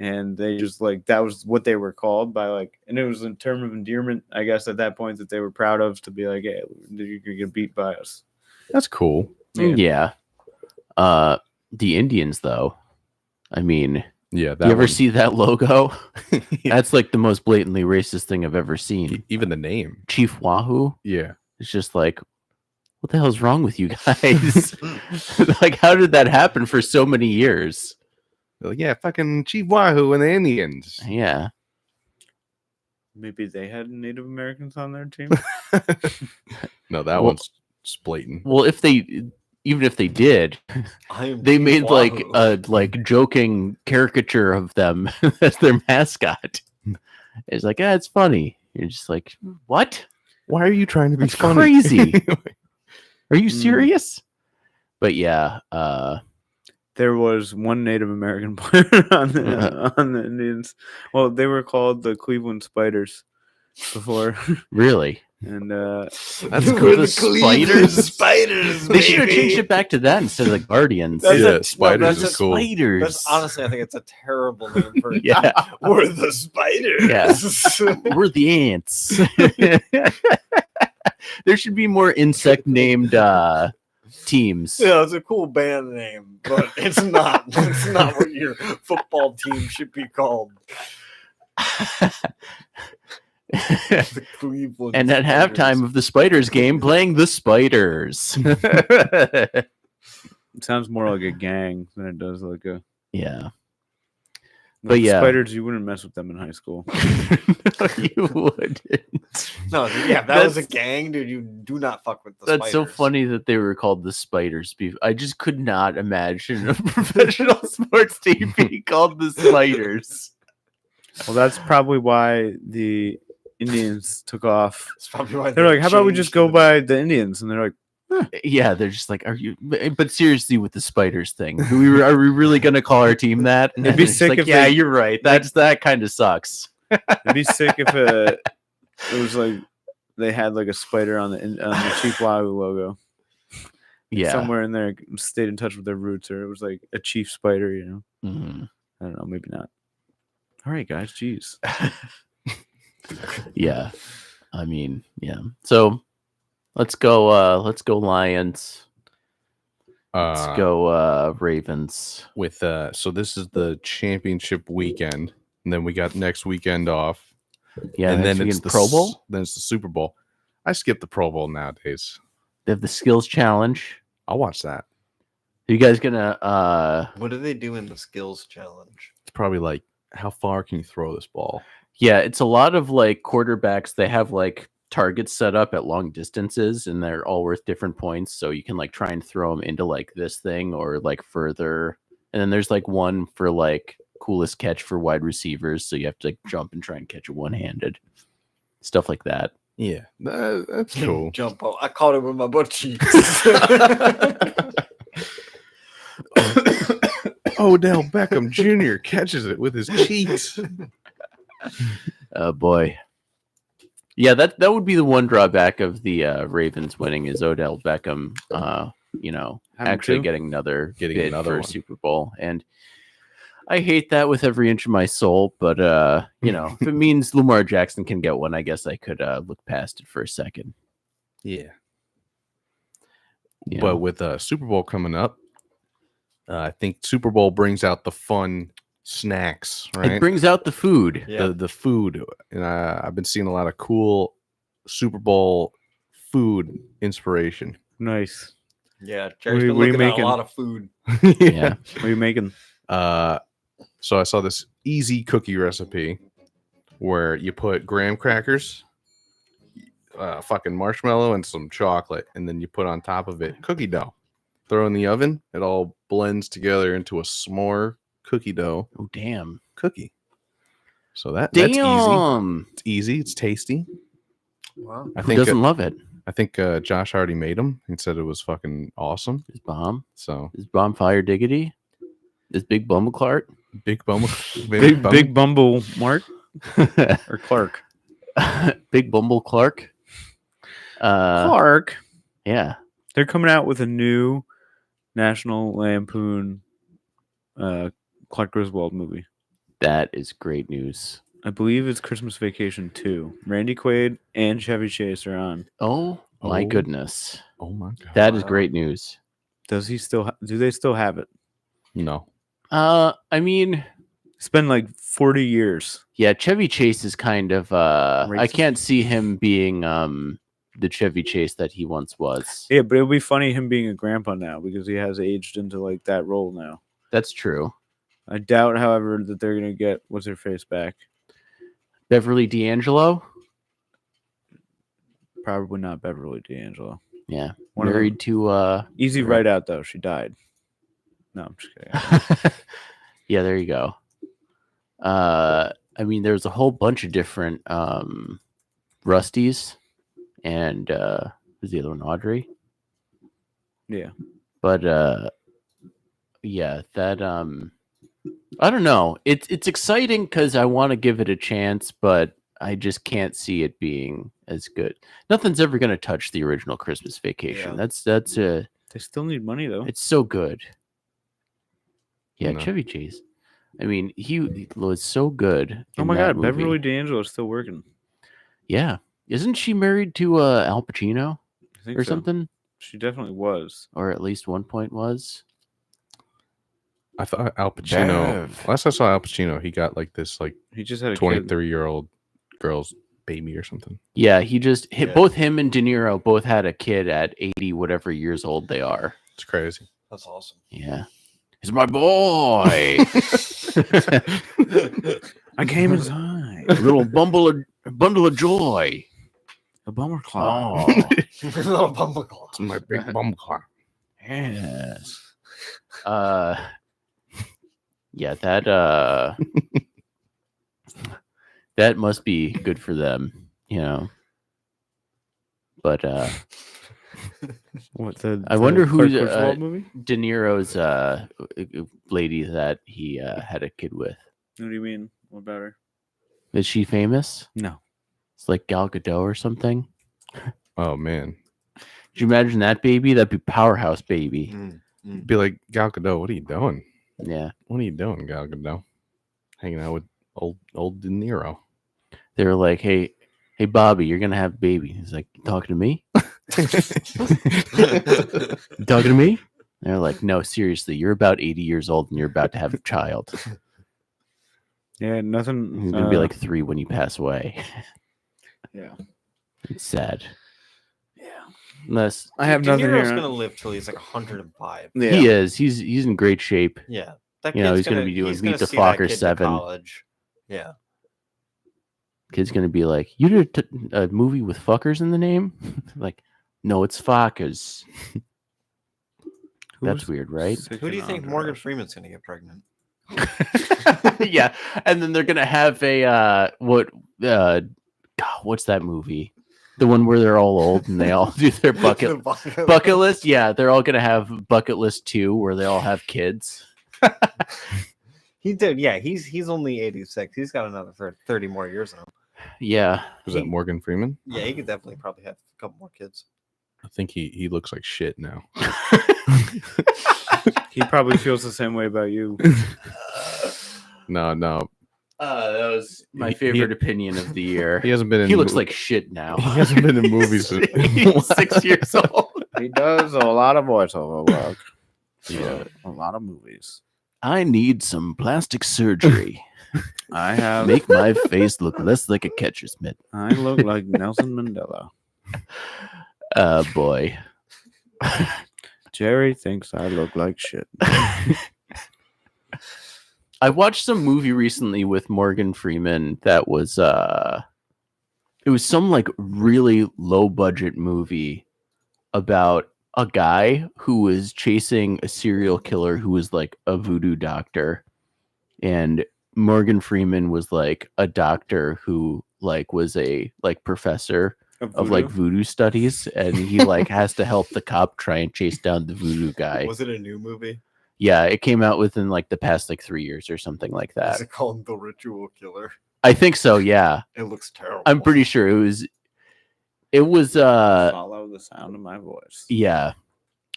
and they just like that was what they were called by like, and it was a term of endearment, I guess, at that point that they were proud of to be like, hey, you could get beat by us. That's cool. Yeah. The Indians though. I mean, Yeah, that You ever one- see that logo? Yeah. That's like the most blatantly racist thing I've ever seen. Even the name. Chief Wahoo. Yeah. It's just like, what the hell's wrong with you guys? Like, how did that happen for so many years? They're like, yeah, fucking Chief Wahoo and the Indians. Yeah. Maybe they had Native Americans on their team. No, that Well- one's just blatant. Well, even if they did, I am they Chief made like Wahoo. a like joking caricature of them as their mascot. It's like, it's funny. You're just like, what? Why are you trying to be That's funny? crazy. Are you Mm. serious? But yeah, There was one Native American player on the Indians. Well, they were called the Cleveland Spiders before, really. and That's cool. We're The Cleveland spiders? Spiders. They should have baby. changed it back to that instead of the Guardians. That's Yeah, a- no, spiders that's is a- cool. Spiders. That's honestly, I think it's a terrible name for it. Yeah. We're the spiders. Yeah. We're the ants. There should be more insect named teams. Yeah, it's a cool band name, but it's not. It's not what your football team should be called. The Cleveland. And at Spiders. halftime of the Spiders game, playing the Spiders. it sounds more like a gang than it does like a. Yeah. Like But yeah. spiders, you wouldn't mess with them in high school. You would. No, yeah, if that was a That's- gang, dude. You do not fuck with the That's so spiders. funny that they were called the Spiders. I just could not imagine a professional sports team being called the Spiders. Well, that's probably why the Indians took off. That's probably why They're they like, "How about we changed just go the- by the Indians?" And they're like, Yeah, they're just like, are you? But seriously, with the Spiders thing, are we really going to call our team that? And It'd be it's sick like, if yeah, they- you're right. That kind of sucks. "It'd be sick if it was like they had like a spider on the Chief Wahoo logo. Yeah. Somewhere in there, stayed in touch with their roots, or it was like a chief spider. You know, Mhm. I don't know, maybe not. All right, guys, jeez. Yeah. I mean, yeah. So let's go Lions. Let's go Ravens. With so this is the championship weekend, and then we got next weekend off. Yeah, and then next it's weekend, the Pro Bowl. Then it's the Super Bowl. I skip the Pro Bowl nowadays. They have the skills challenge. I'll watch that. Are you guys gonna What do they do in the skills challenge? It's probably like, how far can you throw this ball? Yeah, it's a lot of like quarterbacks. They have like targets set up at long distances, and they're all worth different points. So you can like try and throw them into like this thing or like further. And then there's like one for like coolest catch for wide receivers. So you have to like jump and try and catch it one handed. Stuff like that. Yeah, that's cool. Jump out. I caught it with my butt cheeks. Odell Beckham Jr. catches it with his cheeks. Oh boy. Yeah, that would be the one drawback of the Ravens winning is Odell Beckham Having actually two? getting another Getting bid another for a one. Super Bowl. And I hate that with every inch of my soul, but if it means Lamar Jackson can get one, I guess I could look past it for a second. Yeah. you But know? with Super Bowl coming up, I think Super Bowl brings out the fun snacks, right? It brings out the food. Yeah. The food, and I've been seeing a lot of cool Super Bowl food inspiration. Nice. Yeah, What Jerry's are been you looking at a making? lot of food. Yeah. What are you making? So I saw this easy cookie recipe where you put graham crackers, fucking marshmallow, and some chocolate, and then you put on top of it cookie dough. Throw in the oven. It all blends together into a s'more cookie dough Oh damn. cookie. So that's easy. Damn. It's easy. It's tasty. Wow. I Who think doesn't love it? Josh already made them and said it was fucking awesome. Is bomb? So Is bomb fire diggity? Is Big Bumble Clark? big bum, Big Bumble Mark or Clark? Big Bumble Clark? Clark. Yeah. They're coming out with a new National Lampoon Clark Griswold movie. That is great news. I believe it's Christmas Vacation 2. Randy Quaid and Chevy Chase are on. Oh my Oh. goodness. Oh my god! That is Wow. great news. Does he still? Do they still have it? No, I mean, It's been like 40 years. Yeah, Chevy Chase is kind of I Racist? can't see him being the Chevy Chase that he once was. Yeah, but it'll be funny him being a grandpa now because he has aged into like that role now. That's true. I doubt, however, that they're gonna get what's her face back. Beverly D'Angelo? Probably not Beverly D'Angelo. Yeah. One of them. Married to Easy Right. right out though. She died. No, I'm just kidding. yeah, there you go. I mean, there's a whole bunch of different Rusties, and who's the other one? Audrey. Yeah. But yeah, that I don't know. It's exciting because I want to give it a chance, but I just can't see it being as good. Nothing's ever gonna touch the original Christmas Vacation. Yeah. That's They still need money though. it's so good. Yeah, No. Chevy Chase. I mean, he was so good. Oh in my that god, movie. Beverly D'Angelo is still working. Yeah, isn't she married to Al Pacino I think or so. something? She definitely was. Or at least one point was. I thought Al Pacino. Bev. Last I saw Al Pacino, he got like this like He just had a 23-year-old girl's baby or something. Yeah, he just hit Yeah. both him and De Niro both had a kid at 80 whatever years old they are. It's crazy. That's awesome. Yeah, he's my boy. I came inside. Little bundle of joy. A bummer claw. Oh, Little bumbleclaw. It's my big bum car. yes. Yeah, that that must be good for them, you know. But What the? I wonder Clark who's, Griswold movie? De Niro's lady that he had a kid with. What do you mean? What about her? Is she famous? No. It's like Gal Gadot or something. Oh man, Could you imagine that baby? That'd be powerhouse baby. be like Gal Gadot. What are you doing? Yeah. What are you doing, Gal Gadot? Hanging out with old De Niro. They were like, hey, Bobby, you're gonna have a baby. He's like, you talking to me? You talking to me? They're like, no, seriously, you're about 80 years old and you're about to have a child. Yeah, nothing. He's gonna be like 3 when you pass away. Yeah. It's sad. Yeah. Unless I have De nothing Niro's here. gonna live till he's like 105. Yeah. he is, he's in great shape. Yeah, that You know, kid's he's gonna be doing he's Meet gonna the see that Focker kid to 7. college. Yeah, Kid's gonna be like, you did a movie with fuckers in the name? Like, no, it's Fockers. That's Who's weird, right? who do you think sicking on Morgan her? Freeman's gonna get pregnant? Yeah, and then they're gonna have a what's that movie? The one where they're all old and they all do their bucket list. Yeah, they're all gonna have bucket list 2 where they all have kids. He did. Yeah, he's only 86. He's got another 30 more years in him. Yeah, Was that Morgan Freeman? Yeah, he could definitely probably have a couple more kids. I think he looks like shit now. He probably feels the same way about you. No, that was my He- favorite opinion of the year. he hasn't been in. He looks mo- like shit now. he hasn't been in movies. He's 6 years old. He does a lot of voiceover work. Yeah. A lot of movies. I need some plastic surgery. I have. Make my face look less like a catcher's mitt. I look like Nelson Mandela. Boy. Jerry thinks I look like shit. I watched some movie recently with Morgan Freeman that was it was some like really low budget movie about a guy who was chasing a serial killer who was like a voodoo doctor, and Morgan Freeman was like a doctor who like was a like professor of like voodoo studies, and he like has to help the cop try and chase down the voodoo guy. Was it a new movie? Yeah, it came out within like the past like 3 years or something like Is that. it called The Ritual Killer? I think so, yeah. It looks terrible. I'm pretty sure it was follow the sound of my voice. yeah.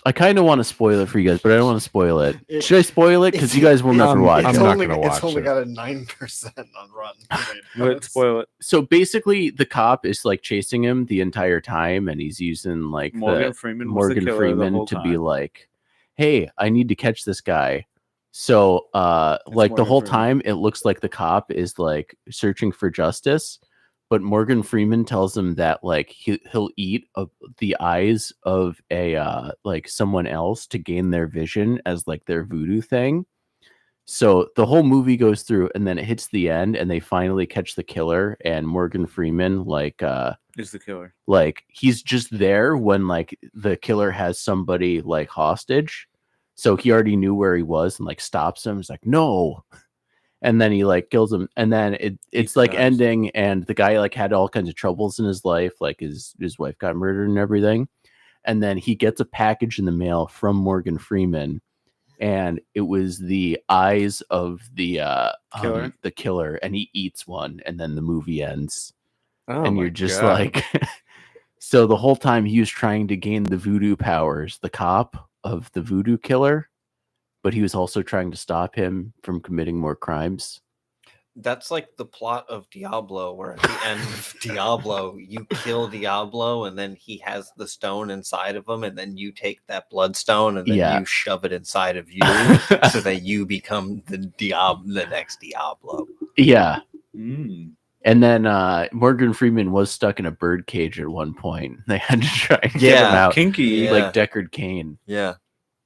I kind of want to spoil it for you guys, but I don't want to spoil it. It- Should I spoil it? Because you guys will never I'm- watch I'm it. not only, gonna It's watch only it. got a 9% on Rotten Tomatoes. But spoil it. So basically, the cop is like chasing him the entire time, and he's using like Morgan the Freeman. Was Morgan the killer the Freeman whole to time. be like, "Hey, I need to catch this guy," So like the Morgan whole Freeman. time it looks like the cop is like searching for justice, but Morgan Freeman tells him that like he'll eat the eyes of a like someone else to gain their vision as like their voodoo thing. So the whole movie goes through, and then it hits the end, and they finally catch the killer. And Morgan Freeman, Is the killer? like he's just there when like the killer has somebody like hostage, so he already knew where he was and like stops him. He's like, no, and then he like kills him, and then it's like dies. ending, and the guy like had all kinds of troubles in his life, like his wife got murdered and everything, and then he gets a package in the mail from Morgan Freeman. And it was the eyes of the killer, and he eats one, and then the movie ends. Oh And my you're just God. like, so the whole time he was trying to gain the voodoo powers, the cop of the voodoo killer, but he was also trying to stop him from committing more crimes. That's like the plot of Diablo, where at the end of Diablo, you kill Diablo, and then he has the stone inside of him, and then you take that bloodstone and then Yeah. you shove it inside of you, so that you become the next Diablo. Yeah. Mm. And then Morgan Freeman was stuck in a bird cage at one point. They had to try and get him Yeah, out, Kinky. Yeah. like Deckard Cain. Yeah,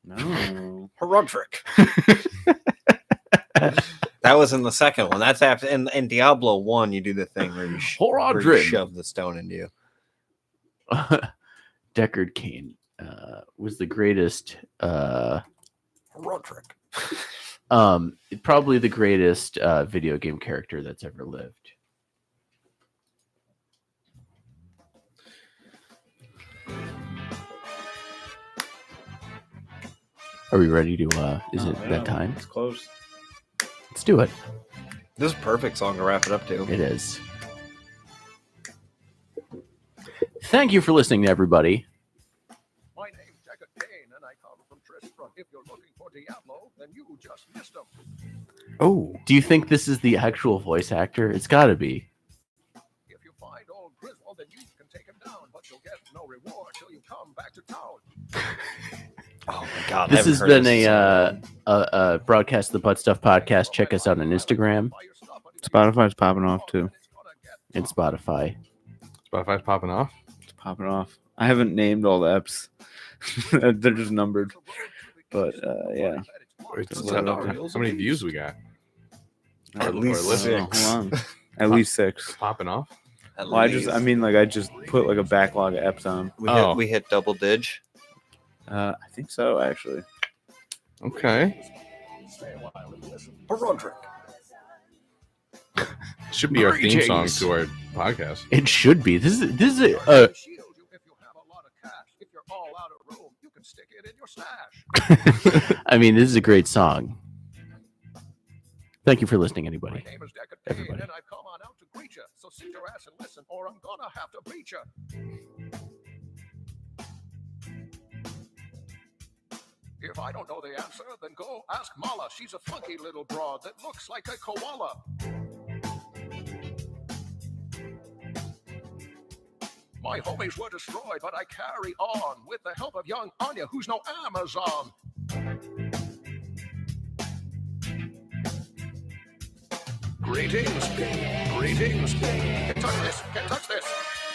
No. Roderick. That was in the second one. That's after in Diablo 1, you do the thing where you, where you Roderick. shove the stone into you. Deckard Cain was the greatest. Roderick. Probably the greatest video game character that's ever lived. Are we ready to is it that time? It's close. Let's do it. This is a perfect song to wrap it up to. It is. Thank you for listening to everybody. My name's Deckard Cain, and I come from Tristram. If you're looking for Diablo, then you just missed him. Oh, Do you think this is the actual voice actor? It's got to be. If you find old Griswold, then you can take him down, but you'll get no reward till you come back to town. Oh my god! I This haven't has heard been this song. a broadcast of the Butt Stuff Podcast. Check us out on Instagram Spotify's popping off too. and Spotify. Spotify's popping off. It's popping off. I haven't named all the eps. They're just numbered. But yeah. It's Just let it up there. how many views we got? At least or listen. six. Hold on. At least 6. Popping off. At Well, I least. just put like a backlog of eps on. We hit double dig. I think so, actually. Okay. Roderick. Should be our theme song Greetings. to our podcast. It should be. This is Shield you if you have a lot of cash. If you're all out of room, you can stick it in your stash. I mean, this is a great song. Thank you for listening, My anybody. name is Deckard Cain, Everybody. and I've come on out to greet you. So sit your ass and listen, or I'm gonna have to beat you. If I don't know the answer, then go ask Mala. She's a funky little broad that looks like a koala. My homies were destroyed, but I carry on with the help of young Anya, who's no Amazon. Greetings, greetings. Can't touch this, can't touch this.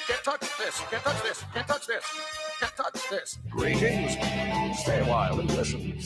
Can't touch this, can't touch this, can't touch this. Can't touch this. Greetings. Stay a while and listen.